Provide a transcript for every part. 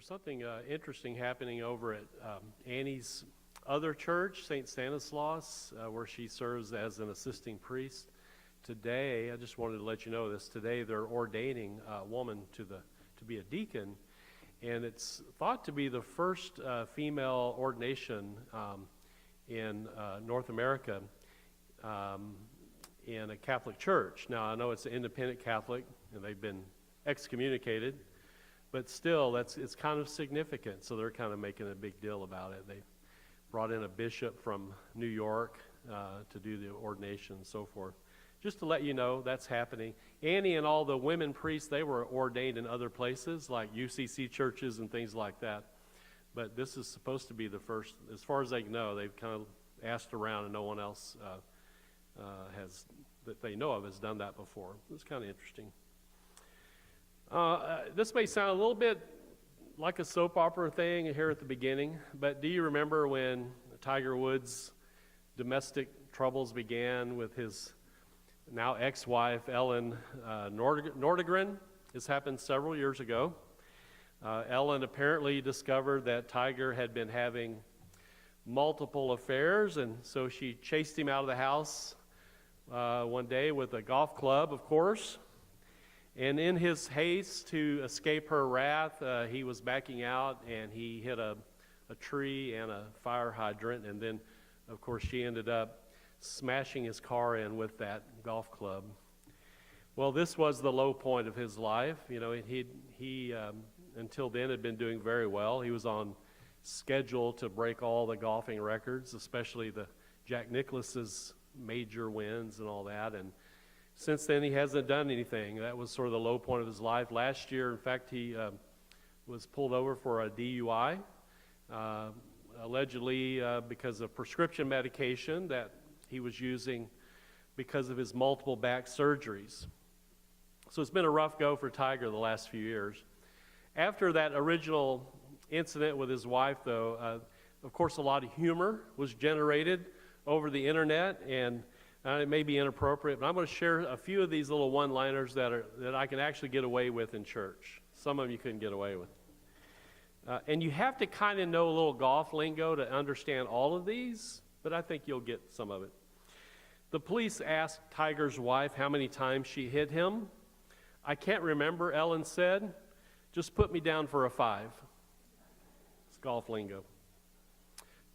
There's something interesting happening over at Annie's other church, St. Stanislaus, where she serves as an assisting priest. Today, I just wanted to let you know this, today they're ordaining a woman to be a deacon, and it's thought to be the first female ordination in North America in a Catholic church. Now, I know it's an independent Catholic, and they've been excommunicated, but still, it's kind of significant, so they're kind of making a big deal about it. They brought in a bishop from New York to do the ordination and so forth. Just to let you know, that's happening. Annie and all the women priests, they were ordained in other places, like UCC churches and things like that. But this is supposed to be the first, as far as they know. They've kind of asked around, and no one else has, that they know of, has done that before. It's kind of interesting. This may sound a little bit like a soap opera thing here at the beginning, but do you remember when Tiger Woods' domestic troubles began with his now ex-wife, Ellen Nordegren? This happened several years ago. Ellen apparently discovered that Tiger had been having multiple affairs, and so she chased him out of the house one day with a golf club, of course. And in his haste to escape her wrath, he was backing out, and he hit a tree and a fire hydrant, and then, of course, she ended up smashing his car in with that golf club. Well, this was the low point of his life. You know, he until then had been doing very well. He was on schedule to break all the golfing records, especially the Jack Nicklaus's major wins and all that, and since then, he hasn't done anything. That was sort of the low point of his life. Last year, in fact, he was pulled over for a DUI, allegedly because of prescription medication that he was using because of his multiple back surgeries. So it's been a rough go for Tiger the last few years. After that original incident with his wife, though, of course, a lot of humor was generated over the internet, and it may be inappropriate, but I'm going to share a few of these little one-liners that I can actually get away with in church. Some of them you couldn't get away with. And you have to kind of know a little golf lingo to understand all of these, but I think you'll get some of it. The police asked Tiger's wife how many times she hit him. "I can't remember," Ellen said. "Just put me down for a 5. It's golf lingo.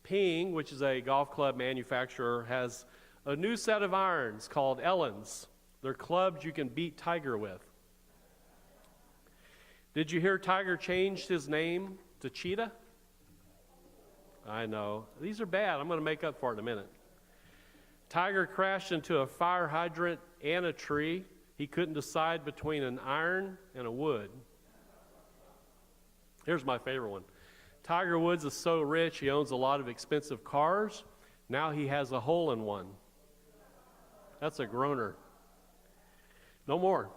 Ping, which is a golf club manufacturer, has a new set of irons called Ellens. They're clubs you can beat Tiger with. Did you hear Tiger changed his name to Cheetah? I know. These are bad. I'm going to make up for it in a minute. Tiger crashed into a fire hydrant and a tree. He couldn't decide between an iron and a wood. Here's my favorite one. Tiger Woods is so rich, he owns a lot of expensive cars. Now he has a hole-in-one. That's a groaner. No more.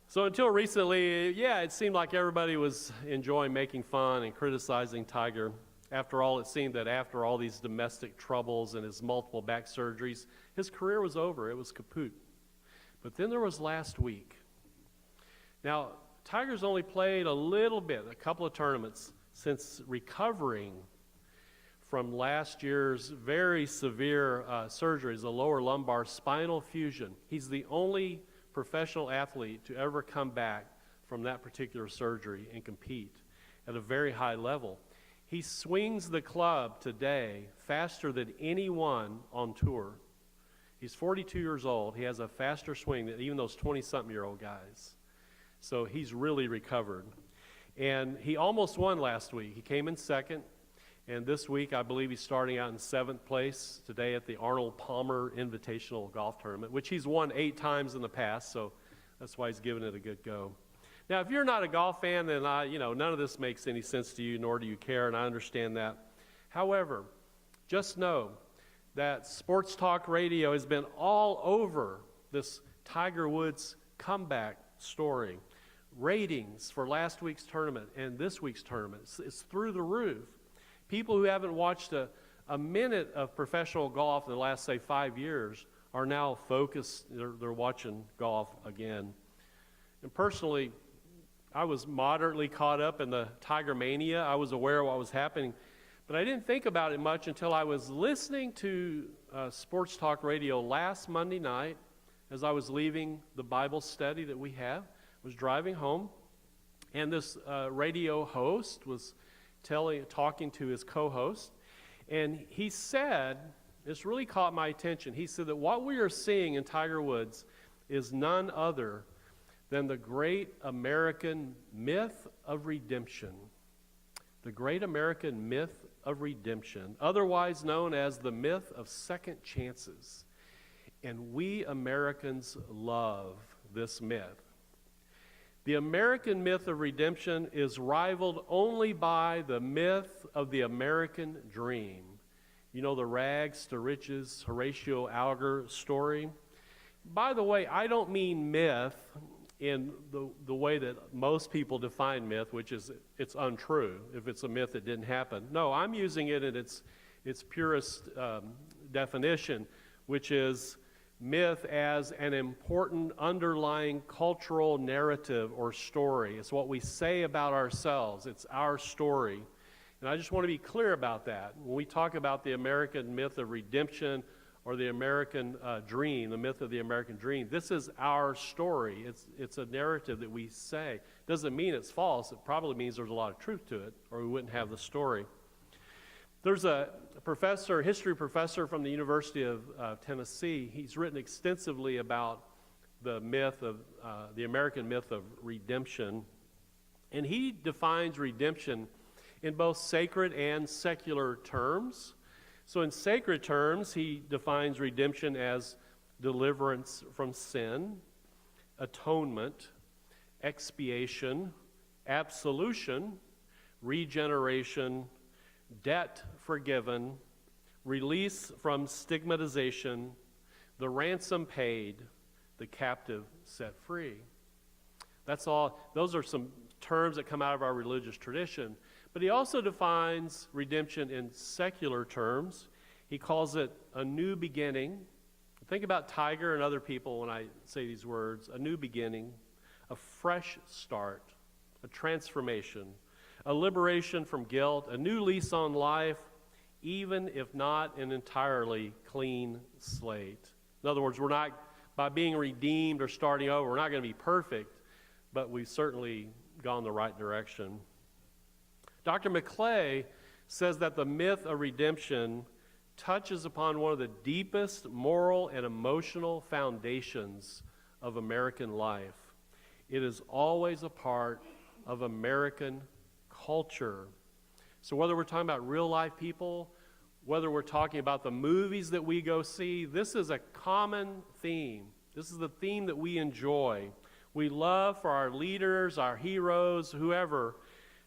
So until recently, it seemed like everybody was enjoying making fun and criticizing Tiger. After all, it seemed that after all these domestic troubles and his multiple back surgeries, his career was over. It was kaput. But then there was last week. Now, Tiger's only played a little bit, a couple of tournaments, since recovering from last year's very severe surgeries, a lower lumbar spinal fusion. He's the only professional athlete to ever come back from that particular surgery and compete at a very high level. He swings the club today faster than anyone on tour. He's 42 years old. He has a faster swing than even those 20-something-year-old guys. So he's really recovered. And he almost won last week. He came in second. And this week, I believe he's starting out in 7th place today at the Arnold Palmer Invitational Golf Tournament, which he's won 8 times in the past, so that's why he's giving it a good go. Now, if you're not a golf fan, then none of this makes any sense to you, nor do you care, and I understand that. However, just know that Sports Talk Radio has been all over this Tiger Woods comeback story. Ratings for last week's tournament and this week's tournament, it's through the roof. People who haven't watched a minute of professional golf in the last, say, 5 years are now focused. They're watching golf again. And personally, I was moderately caught up in the Tiger mania. I was aware of what was happening, but I didn't think about it much until I was listening to Sports Talk Radio last Monday night as I was leaving the Bible study that we have. I was driving home, and this radio host was talking to his co-host, and he said, this really caught my attention, he said that what we are seeing in Tiger Woods is none other than the great American myth of redemption. The great American myth of redemption, otherwise known as the myth of second chances. And we Americans love this myth. The American myth of redemption is rivaled only by the myth of the American dream. You know, the rags to riches Horatio Alger story? By the way, I don't mean myth in the way that most people define myth, which is it's untrue if it's a myth that didn't happen. No, I'm using it in its purest definition, which is myth as an important underlying cultural narrative or story. It's what we say about ourselves. It's our story. And I just want to be clear about that. When we talk about the American myth of redemption or the American dream, the myth of the American dream, this is our story. It's a narrative that we say. Doesn't mean it's false. It probably means there's a lot of truth to it, or we wouldn't have the story. There's a professor, history professor from the University of Tennessee. He's written extensively about the myth of the American myth of redemption, and he defines redemption in both sacred and secular terms. So in sacred terms, he defines redemption as deliverance from sin, atonement, expiation, absolution, regeneration, debt forgiven, release from stigmatization, the ransom paid, the captive set free. That's all. Those are some terms that come out of our religious tradition. But he also defines redemption in secular terms. He calls it a new beginning. Think about Tiger and other people when I say these words. A new beginning, a fresh start, a transformation, a liberation from guilt, a new lease on life, even if not an entirely clean slate. In other words, we're not, by being redeemed or starting over, we're not going to be perfect, but we've certainly gone the right direction. Dr. McClay says that the myth of redemption touches upon one of the deepest moral and emotional foundations of American life. It is always a part of American culture. So whether we're talking about real life people, whether we're talking about the movies that we go see, this is a common theme. This is the theme that we enjoy. We love for our leaders, our heroes, whoever,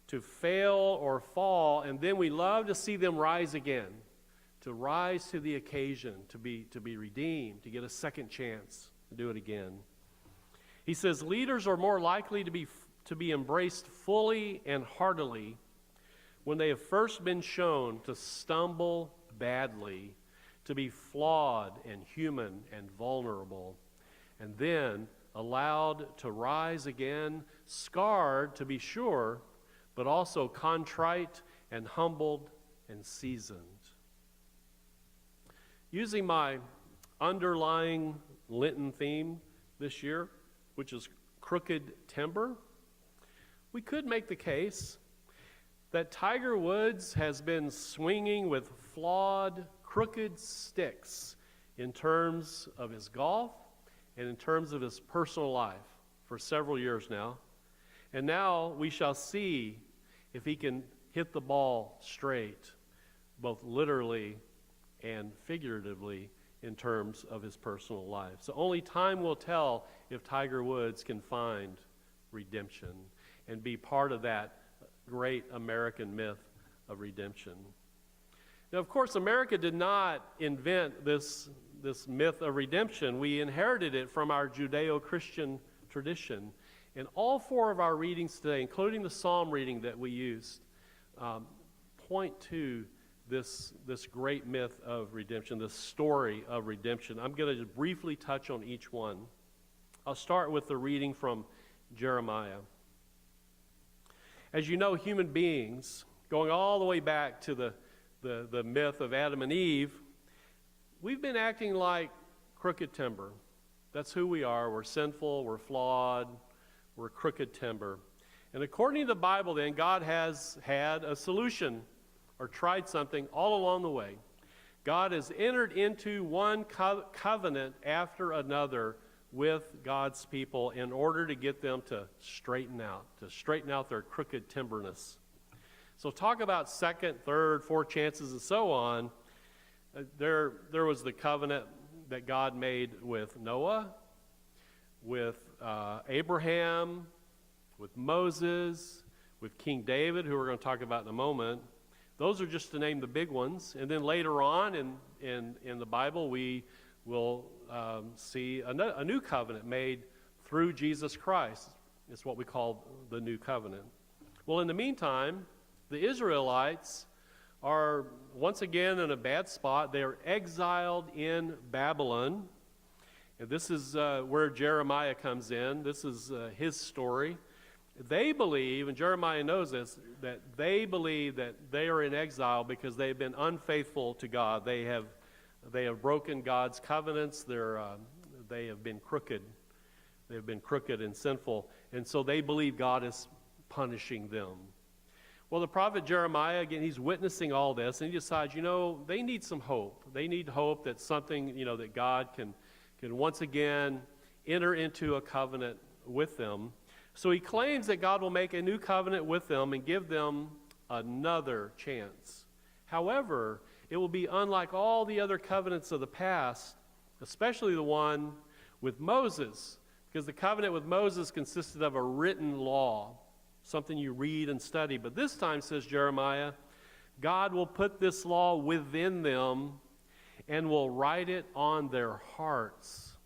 to fail or fall, and then we love to see them rise again, to rise to the occasion, to be redeemed, to get a second chance to do it again. He says leaders are more likely to be embraced fully and heartily when they have first been shown to stumble badly, to be flawed and human and vulnerable, and then allowed to rise again, scarred to be sure, but also contrite and humbled and seasoned. Using my underlying Lenten theme this year, which is crooked timber, we could make the case that Tiger Woods has been swinging with flawed, crooked sticks in terms of his golf and in terms of his personal life for several years now. And now we shall see if he can hit the ball straight, both literally and figuratively in terms of his personal life. So only time will tell if Tiger Woods can find redemption and be part of that great American myth of redemption. Now, of course, America did not invent this myth of redemption. We inherited it from our Judeo-Christian tradition. And all four of our readings today, including the psalm reading that we used, point to this great myth of redemption, this story of redemption. I'm going to just briefly touch on each one. I'll start with the reading from Jeremiah. As you know, human beings, going all the way back to the myth of Adam and Eve, we've been acting like crooked timber. That's who we are. We're sinful, we're flawed, we're crooked timber. And according to the Bible, then, God has had a solution or tried something all along the way. God has entered into one covenant after another with God's people in order to get them to straighten out their crooked timberness. So talk about second, third, fourth chances and so on. There was the covenant that God made with Noah, with Abraham, with Moses, with King David, who we're going to talk about in a moment. Those are just to name the big ones. And then later on in the Bible, we will see a new covenant made through Jesus Christ. It's what we call the new covenant. Well, in the meantime, the Israelites are once again in a bad spot. They are exiled in Babylon. And this is where Jeremiah comes in. This is his story. They believe, and Jeremiah knows this, that they believe that they are in exile because they've been unfaithful to God. They have broken God's covenants. They have been crooked. They have been crooked and sinful. And so they believe God is punishing them. Well, the prophet Jeremiah, again, he's witnessing all this, and he decides, they need some hope. They need hope that something, that God can once again enter into a covenant with them. So he claims that God will make a new covenant with them and give them another chance. However, it will be unlike all the other covenants of the past, especially the one with Moses, because the covenant with Moses consisted of a written law, something you read and study. But this time, says Jeremiah, God will put this law within them and will write it on their hearts.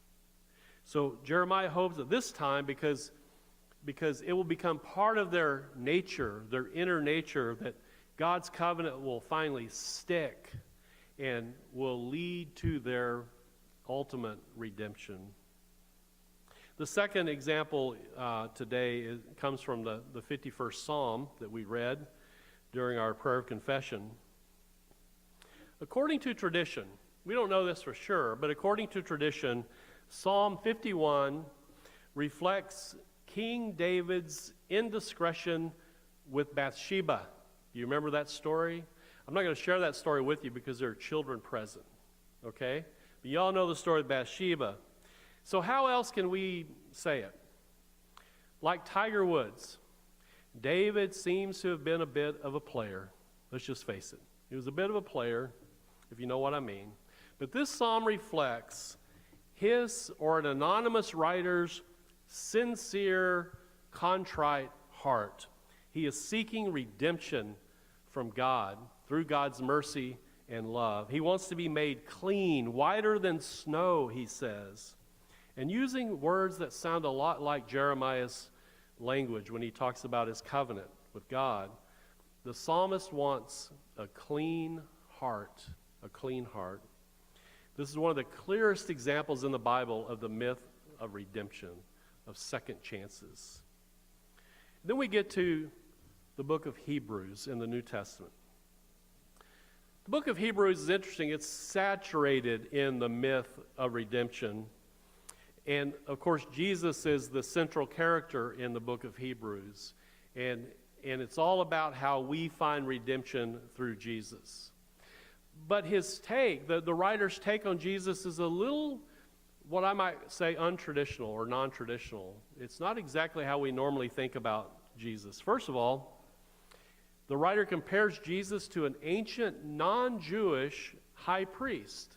So Jeremiah hopes that this time, because it will become part of their nature, their inner nature, that God's covenant will finally stick and will lead to their ultimate redemption. The second example today comes from the 51st Psalm that we read during our prayer of confession. According to tradition, we don't know this for sure, but according to tradition, Psalm 51 reflects King David's indiscretion with Bathsheba. Do you remember that story? I'm not going to share that story with you because there are children present, okay? But you all know the story of Bathsheba. So how else can we say it? Like Tiger Woods, David seems to have been a bit of a player. Let's just face it. He was a bit of a player, if you know what I mean. But this psalm reflects his or an anonymous writer's sincere, contrite heart. He is seeking redemption from God through God's mercy and love. He wants to be made clean, whiter than snow, he says. And using words that sound a lot like Jeremiah's language when he talks about his covenant with God, the psalmist wants a clean heart, a clean heart. This is one of the clearest examples in the Bible of the myth of redemption, of second chances. Then we get to the book of Hebrews in the New Testament. The book of Hebrews is interesting. It's saturated in the myth of redemption. And, of course, Jesus is the central character in the book of Hebrews. And it's all about how we find redemption through Jesus. But his take, the writer's take on Jesus is a little, what I might say, untraditional or non-traditional. It's not exactly how we normally think about Jesus. First of all, the writer compares Jesus to an ancient non-Jewish high priest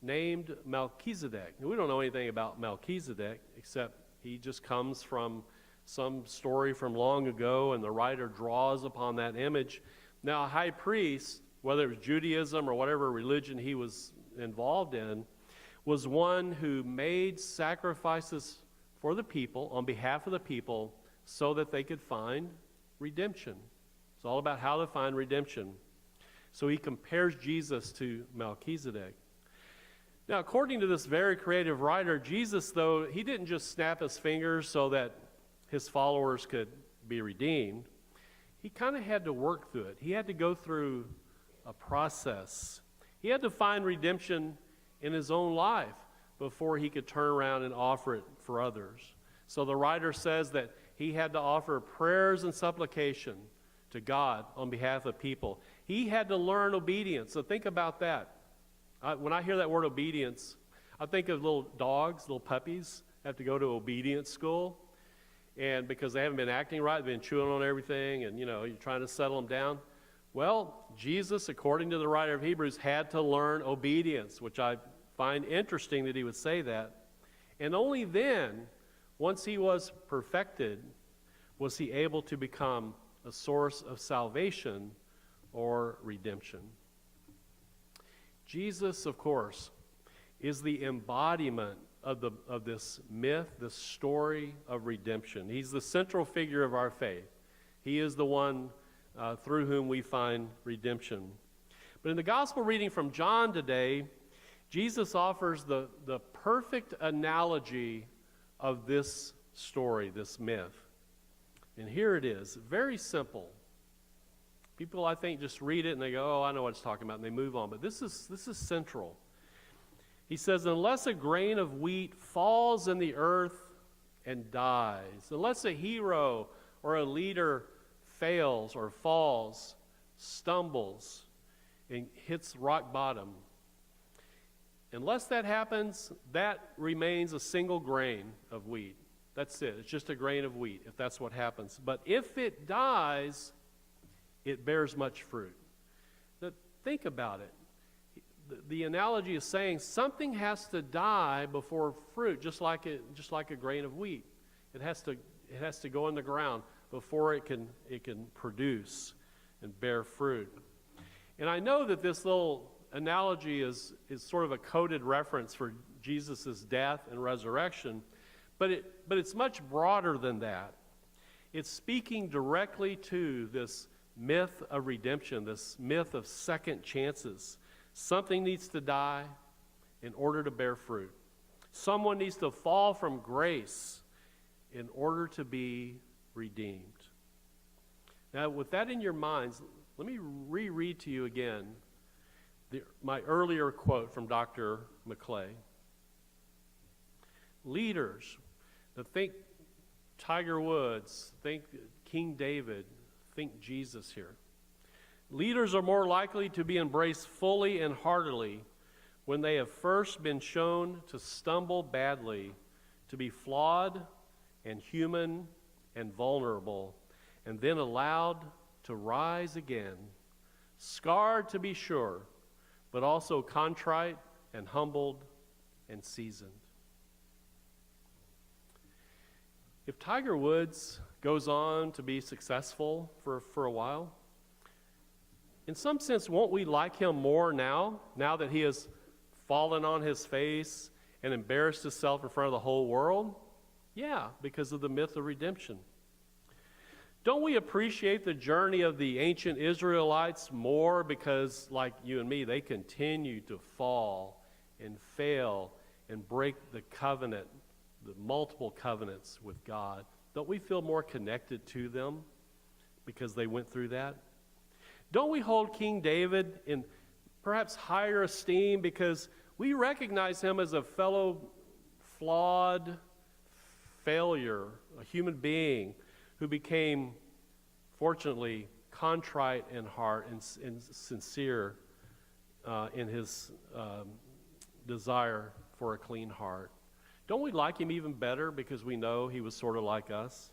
named Melchizedek. We don't know anything about Melchizedek except he just comes from some story from long ago, and the writer draws upon that image. Now, a high priest, whether it was Judaism or whatever religion he was involved in, was one who made sacrifices for the people, on behalf of the people, so that they could find redemption. It's all about how to find redemption. So he compares Jesus to Melchizedek. Now, according to this very creative writer, Jesus, though, he didn't just snap his fingers so that his followers could be redeemed. he kind of had to work through it. He had to go through a process. He had to find redemption in his own life before he could turn around and offer it for others. So the writer says that he had to offer prayers and supplication to God on behalf of people. He had to learn obedience. So think about that. When I hear that word obedience, I think of little dogs, little puppies have to go to obedience school. And because they haven't been acting right, they've been chewing on everything, and you're trying to settle them down. Well, Jesus, according to the writer of Hebrews, had to learn obedience, which I find interesting that he would say that. And only then, once he was perfected, was he able to become a source of salvation or redemption. Jesus, of course, is the embodiment of this myth, this story of redemption. He's the central figure of our faith. He is the one through whom we find redemption. But in the gospel reading from John today, Jesus offers the perfect analogy of this story, this myth. And here it is, very simple. People, I think, just read it and they go, oh, I know what it's talking about, and they move on. But this is central. He says, unless a grain of wheat falls in the earth and dies, unless a hero or a leader fails or falls, stumbles, and hits rock bottom, unless that happens, that remains a single grain of wheat. That's it. It's just a grain of wheat, if that's what happens. But if it dies, it bears much fruit. Now, think about it. The analogy is saying something has to die before fruit, just like a grain of wheat. It has to go in the ground before it can produce and bear fruit. And I know that this little analogy is sort of a coded reference for Jesus' death and resurrection, but it's much broader than that. It's speaking directly to this myth of redemption, this myth of second chances. Something needs to die in order to bear fruit. Someone needs to fall from grace in order to be redeemed. Now, with that in your minds, let me reread to you again my earlier quote from Dr. McClay. Leaders that think Tiger Woods, think King David, think Jesus here. Leaders are more likely to be embraced fully and heartily when they have first been shown to stumble badly, to be flawed and human and vulnerable, and then allowed to rise again, scarred to be sure, but also contrite and humbled and seasoned. If Tiger Woods goes on to be successful for a while, in some sense, won't we like him more now that he has fallen on his face and embarrassed himself in front of the whole world? Yeah, because of the myth of redemption. Don't we appreciate the journey of the ancient Israelites more because, like you and me, they continue to fall and fail and break the covenant, the multiple covenants with God? Don't we feel more connected to them because they went through that? Don't we hold King David in perhaps higher esteem because we recognize him as a fellow flawed failure, a human being who became, fortunately, contrite in heart and sincere in his desire for a clean heart? Don't we like him even better because we know he was sort of like us?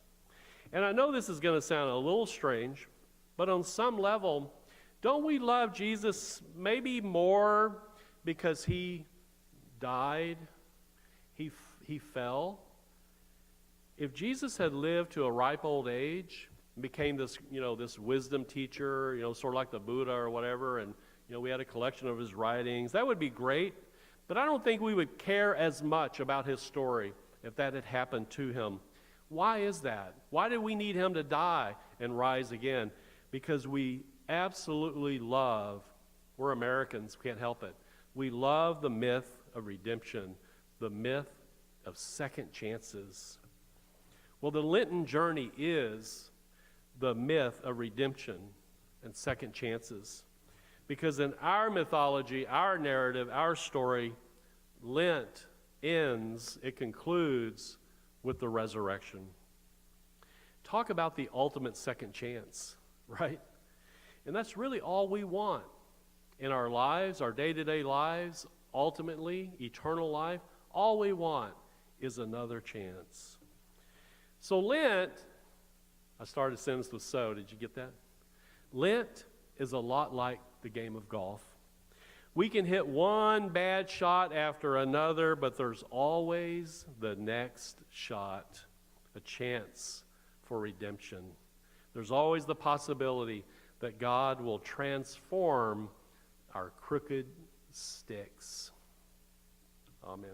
And I know this is going to sound a little strange, but on some level, don't we love Jesus maybe more because he died, he fell? If Jesus had lived to a ripe old age, became this wisdom teacher, sort of like the Buddha or whatever, and we had a collection of his writings, that would be great. But I don't think we would care as much about his story if that had happened to him. Why is that? Why do we need him to die and rise again? Because we absolutely love, we're Americans, we can't help it. We love the myth of redemption, the myth of second chances. Well, the Lenten journey is the myth of redemption and second chances. Because in our mythology, our narrative, our story, Lent ends, it concludes with the resurrection. Talk about the ultimate second chance, right? And that's really all we want in our lives, our day-to-day lives, ultimately, eternal life. All we want is another chance. So Lent, I started a sentence with so. Did you get that? Lent is a lot like the game of golf. We can hit one bad shot after another, but there's always the next shot, a chance for redemption. There's always the possibility that God will transform our crooked sticks. Amen.